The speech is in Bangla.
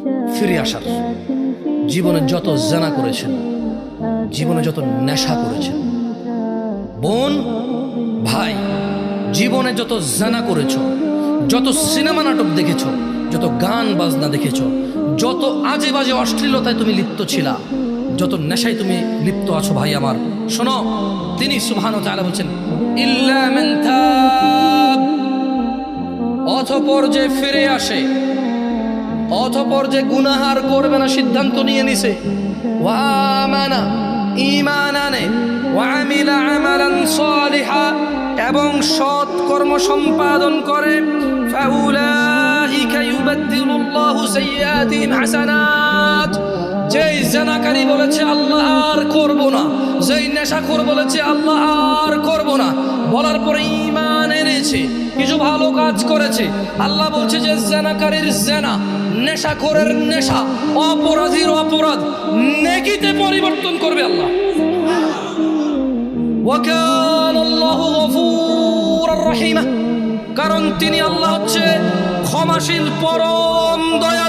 ফিরে আসার। জীবনে যত জানা করেছেন, জীবনে যত নেশা করেছেন, বোন ভাই, জীবনে যত জানা করেছ, যত সিনেমা নাটক দেখেছ, যত গান বাজনা দেখেছ, যত আজে বাজে অশ্লীলতায় তুমি লিপ্ত ছিলা, যত নেশায় তুমি লিপ্ত আছো ভাই আমার, শোনো, তিনি সুবহানাহু ওয়া তাআলা বলছেন ইল্লা মান তাব, অতঃপর যে ফিরে আসে, অতঃপর যে গুনাহার করবে না সিদ্ধান্ত নিয়ে নিছে, ওয়া আমানা, ঈমান আনে, ওয়া আমিলা আমালান সালিহা, এবং সৎ কর্ম সম্পাদন করে, ফাউলাইকা ইউবাদদিলুল্লাহু সাইয়্যাতিহিম হাসানাত, যেই জানাকারী বলেছে আল্লাহ আর করব না, যেই নেশাখোর বলেছে আল্লাহ আর করব না, বলার পরে ঈমান এনেছে, কিছু ভালো কাজ করেছে, আল্লাহ বলছে যে জানাকারীর জানা, নেশাখোরের নেশা, অপরাধীর অপরাধ নেকিতে পরিবর্তন করবে আল্লাহ। ওয়া কানা আল্লাহু গফুরার রহিমা, কারণ তিনি আল্লাহ হচ্ছে ক্ষমাশীল, পরম দয়ালু।